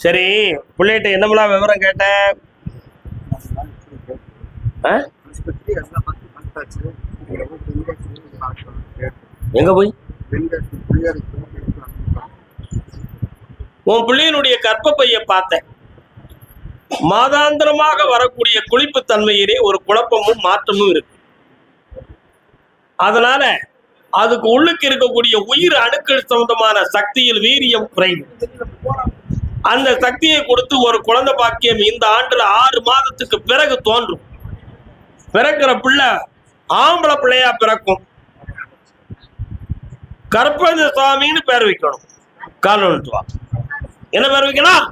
சரி, பிள்ளைகிட்ட என்னமெல்லாம் விவரம் கேட்ட? எங்க போய் உன் பிள்ளையினுடைய கர்ப்பப்பைய பார்த்தேன். மாதாந்திரமாக வரக்கூடிய குளிப்பு தன்மையிலே ஒரு குழப்பமும் மாற்றமும் இருக்கு. அதனால அதுக்கு உள்ளுக்கு இருக்கக்கூடிய உயிர் அணுக்கள் சம்பந்தமான சக்தியில் வீரியம் குறைவு. அந்த சக்தியை கொடுத்து ஒரு குழந்தை பாக்கியம் இந்த ஆண்டுல 6 மாதத்துக்கு பிறகு தோன்றும். பிறக்கிற பிள்ளை ஆம்பளை பிள்ளையா பிறக்கும். கற்பஞ்ச சுவாமின்னு பேர் வைக்கணும். காலவா என்ன பேர் வைக்கணும்?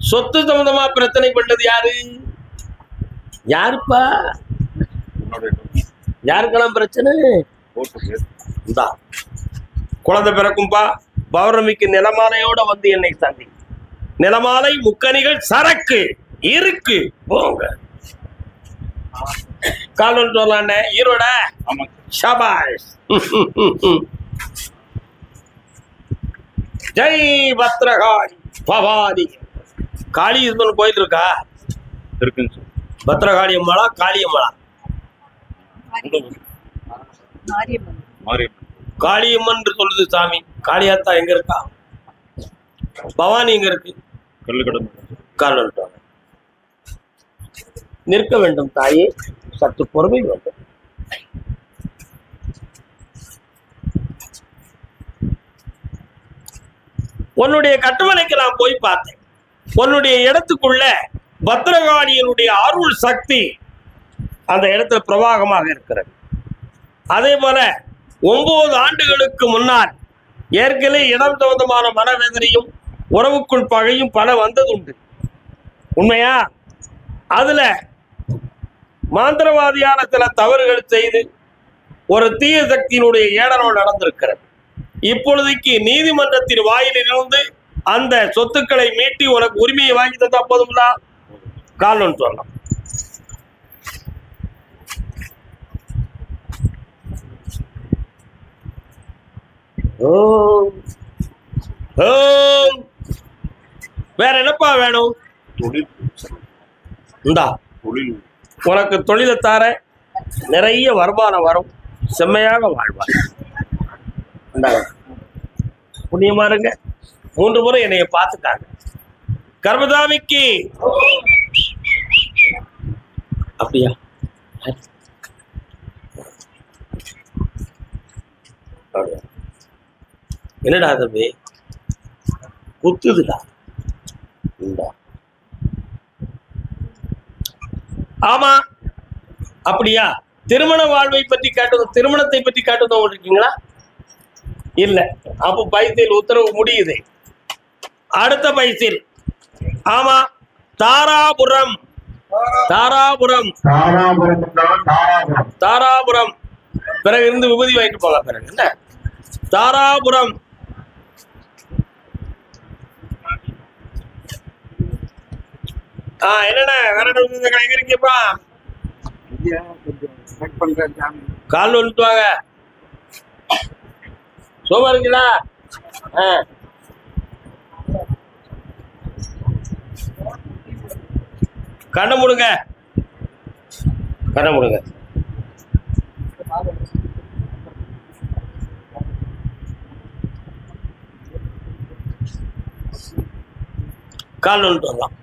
சொத்து சம்பந்தமா பிரச்சனை பண்ணது யாரு? யாருப்பா? யாருக்கெல்லாம் பிரச்சனை? குழந்தை பிறக்கும்பா. பௌர்ணமிக்கு நிலமாலையோட வந்து என்னை சந்தி. நிலமாலை முக்கணிகள் சரக்கு இருக்கு போங்க. கால் வரலாண்ட ஈரோட ஷபாஷ். ஜெய் பத்ரகாளி பவானி. காளியம்மன் கோயில் இருக்கா? இருக்குங்க சார். பத்ரகாளி அம்மாளா காளியம்மளா? காளியம்மன் சொல்லுது சாமி. காளியாத்தா எங்க இருக்கா? பவானி எங்க இருக்கு? கால் நிற்க வேண்டும் தாயே, சற்று பொறுமை வேண்டும். உன்னுடைய கட்டுமனைக்கு நான் போய் பார்த்தேன். உன்னுடைய இடத்துக்குள்ள பத்ரகாளியனுடைய அருள் சக்தி அந்த இடத்துல பிரவாகமாக இருக்கிறது. அதே போல 9 ஆண்டுகளுக்கு முன்னால் ஏற்கனவே இடம் சம்பந்தமான மனவேதனையும் உறவுக்குள் பகையும் பல வந்தது உண்டு. உண்மையா? அதுல மாந்திரவாதியான சில தவறுகள் செய்து ஒரு தீய சக்தியினுடைய ஏடனம் நடந்திருக்கிறது. இப்பொழுதைக்கு நீதிமன்றத்தின் வாயிலிருந்து அந்த சொத்துக்களை மீட்டி உனக்கு உரிமையை வாங்கி தந்தா போதும்னா கால் ஒன்று சொல்லலாம். வேற என்னப்பா வேணும்? இந்தா உனக்கு தொழிலை தார, நிறைய வருமானம் வரும், செம்மையாக வாழ்வார். புண்ணியமா இருங்க. 3 முறை என்னைய பார்த்துட்டாங்க. கர்மதாமிக்கு அப்படியா? என்னடா தம்பி குத்துதுடா? ஆமா அப்படியா? திருமண வாழ்வை பற்றி காட்டுவது, திருமணத்தை பற்றி காட்டுவதும் இருக்கீங்களா? இல்ல. அப்போ பைசில் உத்தரவு முடியுது. அடுத்த பைசில். ஆமா, தாராபுரம். தாராபுரம் தாராபுரம் பிறகு இருந்து விபூதி வாங்கிட்டு போங்க. பிறகு என்ன? தாராபுரம். என்னண்ணா வேற எங்க இருக்கீப்பா? கால் வந்துட்டு வாங்க. சோமா இருக்கீங்களா? கண்ணை மூடுங்க, கண்ணை மூடுங்க. கால் வந்துட்டு வரலாம்.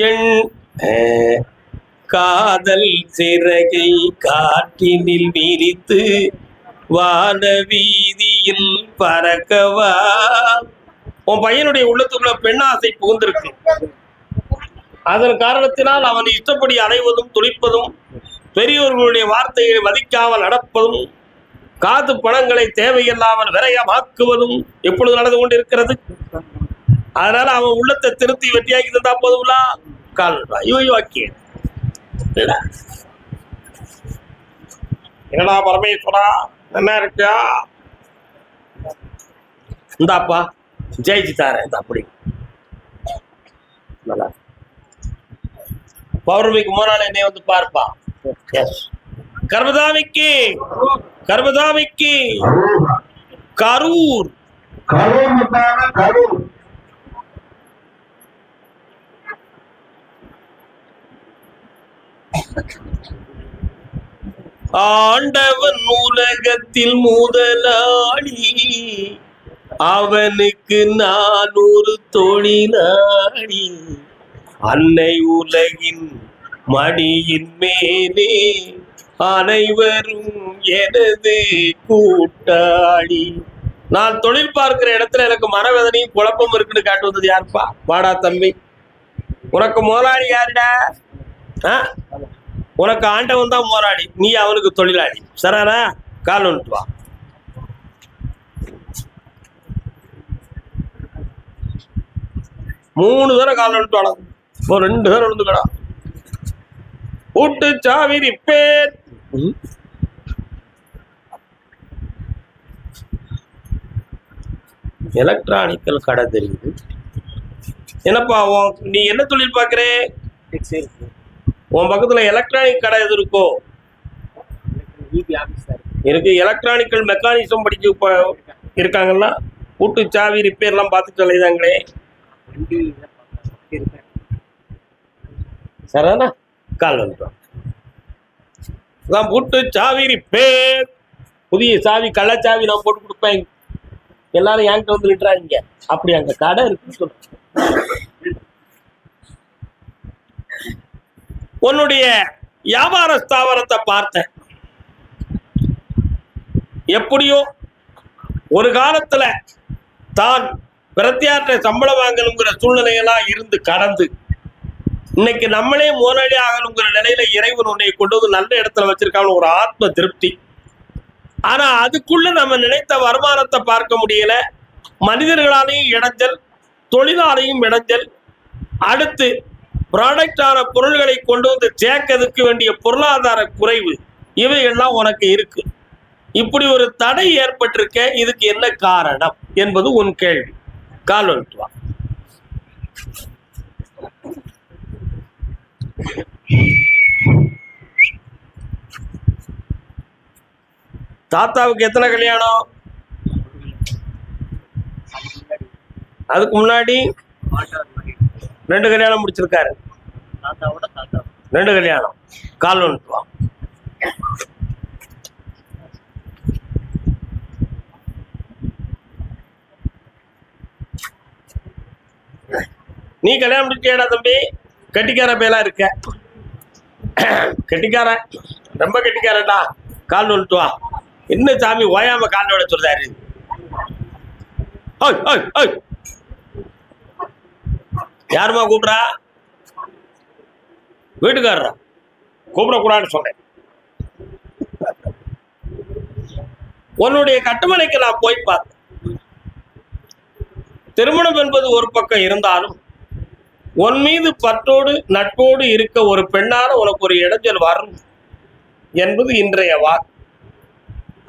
என் காதல் சிறகை காற்றினில் விரித்து வான வீதியில் பறக்கவா. உன் பையனுடைய உள்ளத்துக்குள்ள பெண்ணாசை புகுந்திருக்கு. அதன் காரணத்தினால் அவன் இஷ்டப்படி அலைவதும் துடிப்பதும், பெரியோர்களுடைய வார்த்தைகளை மதிக்காமல் நடப்பதும், காது பணங்களை தேவையில்லாமல் விரயமாக்குவதும் எப்பொழுது நடந்து கொண்டிருக்கிறது. அதனால அவன் உள்ளத்தை திருத்தி வெட்டியாக்கி தந்தா போதும்ல. கால் ஐயோக்கிய என்னடா பரமேஸ்வரா, என்ன இருக்கா? இந்தாப்பா ஜெயிச்சு தாரேன் இந்த அப்படி நல்லா பௌர்ணமிக்கு மூணாள் என்னை வந்து பார்ப்பா. கர்மதாமிக்கு கரூர் ஆண்டவன் உலகத்தில் முதலாளி, அவனுக்கு நான் ஒரு தொழிலாளி. அன்னை உலகின் மடியின் மேலே அனைவரும் எனது கூட்டாளி. நான் தொழில் பார்க்கிற இடத்துல எனக்கு மனவேதனையும் குழப்பம் இருக்குன்னு காட்டு வந்தது யாருப்பா? வாடா தம்பி, உனக்கு முதலாளி யாருடா? உனக்கு ஆண்டவன் தான் முதலாளி, நீ அவனுக்கு தொழிலாளி. சரானா? கால் வந்துட்டு வா. மூணு தடவை கால் வந்துட்டு வாடா. இப்போ 2 தடவை விழுந்துக்கடா. ஊட்டு சாவி ரிப்பேர். எலக்ட்ரானிக்கல் கடை தெரியுது. என்னப்பா நீ என்ன தொழில் பார்க்குறே? உன் பக்கத்துல எலக்ட்ரானிக் கடை எது இருக்கோ? இருக்கு. எலக்ட்ரானிக்கல் மெக்கானிசம் படிக்க இருக்காங்களா? பூட்டு சாவி ரிப்பேர்லாம் பார்த்துட்டு அலைதாங்களே. சரிதானா? கால் வந்துட்டோம். பூட்டு சாவி ரிப்பேர், புதிய சாவி கள்ளச்சாவி நான் போட்டு கொடுப்பேன், எல்லாரும் என்கிட்ட வந்து விட்டுறாங்க. அப்படி அங்க கடை இருக்குன்னு சொல்றேன். உன்னுடைய வியாபார ஸ்தாபனத்தை பார்த்தேன். எப்படியோ ஒரு காலத்துல தான் பிரத்தியார்ட்ட சம்பளம் வாங்கணுங்கிற சூழ்நிலையெல்லாம் இருந்து கடந்து இன்னைக்கு நம்மளே முதலாளி ஆகணுங்கிற நிலையில இறைவன் உன்னை கொண்டு வந்து நல்ல இடத்துல வச்சிருக்காங்க, ஒரு ஆத்ம திருப்தி. ஆனா அதுக்குள்ள நம்ம நினைத்த வருமானத்தை பார்க்க முடியல. மனிதர்களாலையும் இடைஞ்சல், தொழிலாலையும் இடைஞ்சல், அடுத்து ப்ராடக்டான பொருள்களை கொண்டு வந்து சேர்க்கறதுக்கு வேண்டிய பொருளாதார குறைவு, இவையெல்லாம் உனக்கு இருக்கு. இப்படி ஒரு தடை ஏற்பட்டிருக்க, இதுக்கு என்ன காரணம் என்பது உன் கேள்வி. கால் வந்துட்டு வா. தாத்தாவுக்கு எத்தனை கல்யாணம்? அதுக்கு முன்னாடி 2 கல்யாணம் முடிச்சிருக்காரு. 2 கல்யாணம். கால் வந்துட்டு வா. நீ கல்யாணம் முடிச்சியாடா தம்பி? கெட்டிக்கார பேலா இருக்க. கெட்டிக்கார, ரொம்ப கெட்டிக்காரடா. கால் வந்துட்டு வா. என்ன சாமி ஓயாம கால் விட சொல்றாரு? யாருமா கூப்பிடுறா? வீட்டுக்காரரா? கூப்பிடக்கூடாதுன்னு சொன்னேன். உன்னுடைய கட்டுமனைக்கு நான் போய் பார்த்தேன். திருமணம் என்பது ஒரு பக்கம் இருந்தாலும் உன் மீது பற்றோடு நட்போடு இருக்க ஒரு பெண்ணான உனக்கு ஒரு இடைஞ்சல் வரும் என்பது இன்றைய வாக்கு.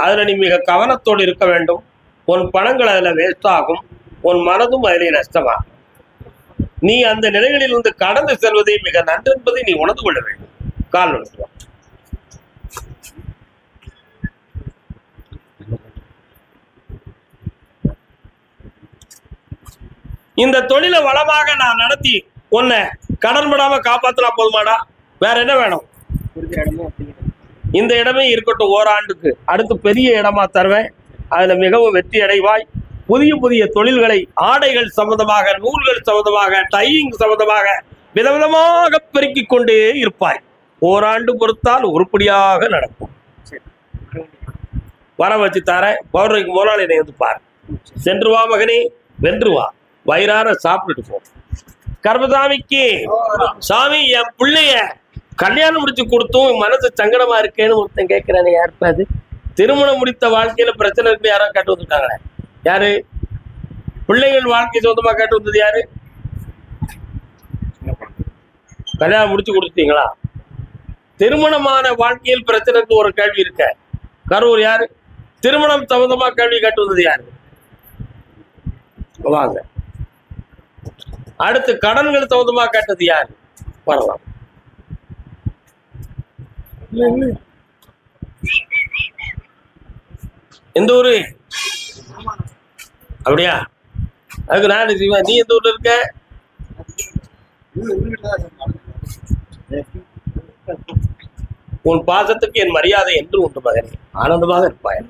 அதுல நீ மிக கவனத்தோடு இருக்க வேண்டும். உன் பணங்கள் அதுல வேஸ்ட் ஆகும், உன் மனதும் அதிலே நஷ்டமாகும். நீ அந்த நிலைகளில் இருந்து கடந்து செல்வதை மிக நன்று என்பதை நீ உணர்ந்து கொள்ள வேண்டும். கால் வந்துடுவான். இந்த தொழிலை வளமாக நான் நடத்தி உன்னை கடன் படாம காப்பாத்தினா போதுமாடா? வேற என்ன வேணும்? இந்த இடமே இருக்கட்டும், ஓராண்டுக்கு அடுத்து பெரிய இடமா தருவேன். அதுல மிகவும் வெற்றி அடைவாய். புதிய புதிய தொழில்களை, ஆடைகள் சம்பந்தமாக, நூல்கள் சம்பந்தமாக, டையிங் சம்பந்தமாக விதவிதமாக பெருக்கிக் கொண்டே இருப்பாய். ஓராண்டு பொறுத்தால் உருப்படியாக நடக்கும். வர வச்சு தர. பௌர்ணமிக்கு முதலாளி என்னை வந்து பாரு. சென்று வா மகனே, வென்று வா, வயிறார சாப்பிட்டுட்டு போ. கர்மசாமிக்கு சாமி, என் பிள்ளைய கல்யாணம் முடிச்சு கொடுத்தும் மனசு சங்கடமா இருக்கேன்னு ஒருத்தன் கேட்கிறானே, யாருப்பா அது? திருமணம் முடித்த வாழ்க்கையில பிரச்சனை இருக்கு யாரோ கேட்டு வந்துட்டாங்களே, யாரு? பிள்ளைகள் வாழ்க்கை சொந்தமா கேட்டு வந்தது யாரு? கல்யாணம் முடிச்சு கொடுத்தீங்களா? திருமணமான வாழ்க்கையில் பிரச்சனைக்கு ஒரு கேள்வி இருக்க. கரூர் யாரு? திருமணம் சம்பந்தமா கேள்வி கேட்டு வந்தது யாரு? வாங்க. அடுத்து கடன்கள் சம்பந்தமா கேட்டது யாரு? வரலாம். எந்த ஊரு? அப்படியா? அதுக்கு நான் செய்வேன். நீ எந்த ஊர்ல இருக்க? உன் பாசத்துக்கு என் மரியாதை என்று உண்டு மகனே. ஆனந்தமாக இருப்பாய்.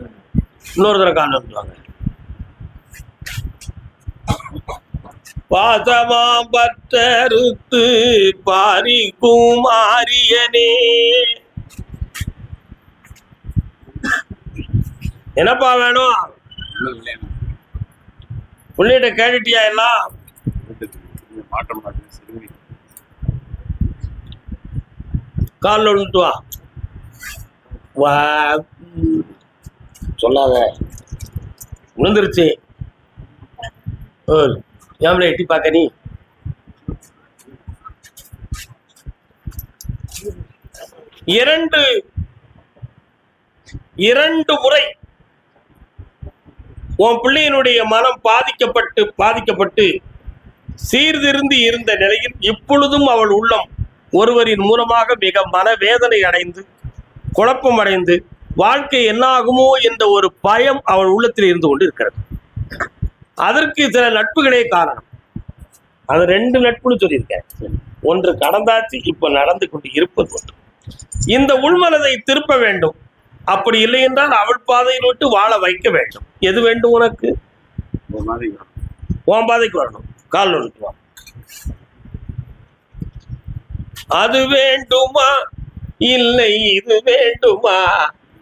இன்னொரு தடவை காணுவாங்க. பாசமாம் பற்றறுத்து பாரிக்கும் மாரியனே. என்னப்பா வேணும்? புள்ளிட்ட கேட்டுட்டியா எல்லாம்? காலில் விழுந்துட்டு வா. சொல்லாத, விழுந்துருச்சு. ஏம்ல எட்டி பார்க்க நீ? இரண்டு முறை உன் பிள்ளையினுடைய மனம் பாதிக்கப்பட்டு சீர்திருந்தி இருந்த நிலையில் இப்பொழுதும் அவள் உள்ளம் ஒருவரின் மூலமாக மிக மனவேதனை அடைந்து குழப்பம் அடைந்து வாழ்க்கை என்ன ஆகுமோ என்ற ஒரு பயம் அவள் உள்ளத்தில் இருந்து கொண்டு இருக்கிறது. அதற்கு சில நட்புகளே காரணம். அது 2 நட்புன்னு சொல்லியிருக்கேன். ஒன்று கடந்தாச்சு, இப்ப நடந்து கொண்டு இருப்பது ஒன்று. இந்த உள்மனதை திருப்ப வேண்டும். அப்படி இல்லை என்றால் அவள் பாதையில் விட்டு வாழ வைக்க வேண்டும். எது வேண்டும் உனக்கு? உன் பாதைக்கு வரணும். கால் விட்டு வா. அது வேண்டுமா இல்லை இது வேண்டுமா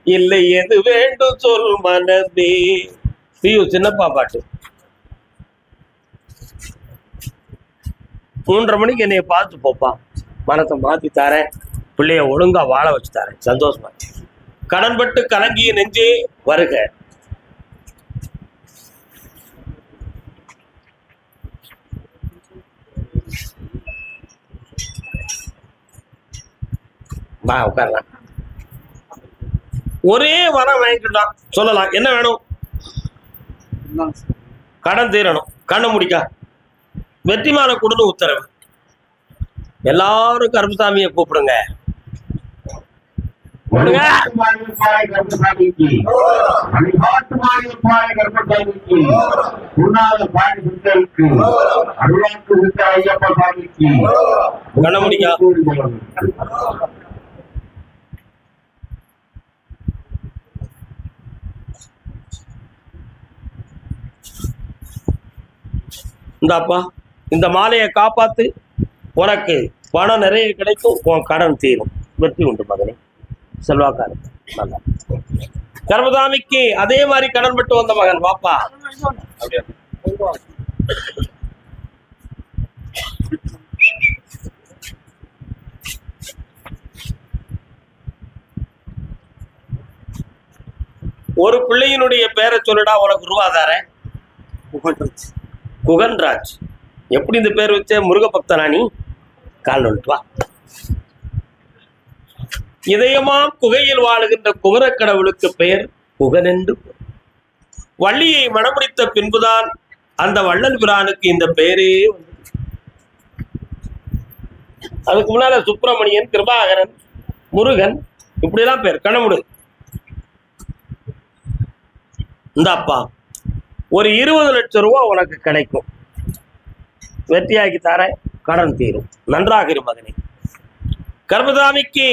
இல்லை எது வேண்டும் சொல் மனதே. சின்னப்பா பாட்டு. 3:30 மணிக்கு என்னைய பார்த்து போப்பா. மனத்தை மாத்தி தாரேன். பிள்ளைய ஒழுங்கா வாழ வச்சு தாரேன். சந்தோஷமா. கடன்பட்டு கலங்கிய நெஞ்சே வருக. வா உட்காரலாம். ஒரே வரம் வாங்கிக்கிட்டான். சொல்லலாம். என்ன வேணும்? கடன் தீரணும். கண்ணை முடிக்கா. வெற்றிமாலை கொடுன்னு உத்தரவு. எல்லாரும் கருப்பசாமியை கூப்பிடுங்க. கண்ணை முடிக்கா. இந்தாப்பா, இந்த மாலையை காப்பாத்து. உனக்கு பணம் நிறைய கிடைக்கும். உன் கடன் தீரும். வெற்றி உண்டு மகனே. செல்வாக்காரு. நல்லா கர்மசாமிக்கு அதே மாதிரி கடன் பட்டு வந்த மகன். வாப்பா. ஒரு பிள்ளையினுடைய பேரை சொல்லுடா. உனக்கு ரூபாதார. குகன்ராஜ். எப்படி இந்த பேர் வச்ச? முருக பக்தனா நீ? கால் வந்துட்டு வா. இதயமாம் குகையில் வாழுகின்ற குமரக்கடவுளுக்கு பெயர் குகன் என்று. வள்ளியை மணமுடித்த பின்புதான் அந்த வள்ளல் பிரானுக்கு இந்த பெயரே வந்தது. அதுக்கு முன்னால சுப்பிரமணியன், கிருபாகரன், முருகன் இப்படிலாம் பேர். கணமுடு. இந்தாப்பா, ஒரு 20 லட்சம் ரூபாய் உனக்கு கிடைக்கும். வெற்றியாக்கி தர. கடன் தீரும். நன்றாக இரு மகனே. கர்மசாமிக்கு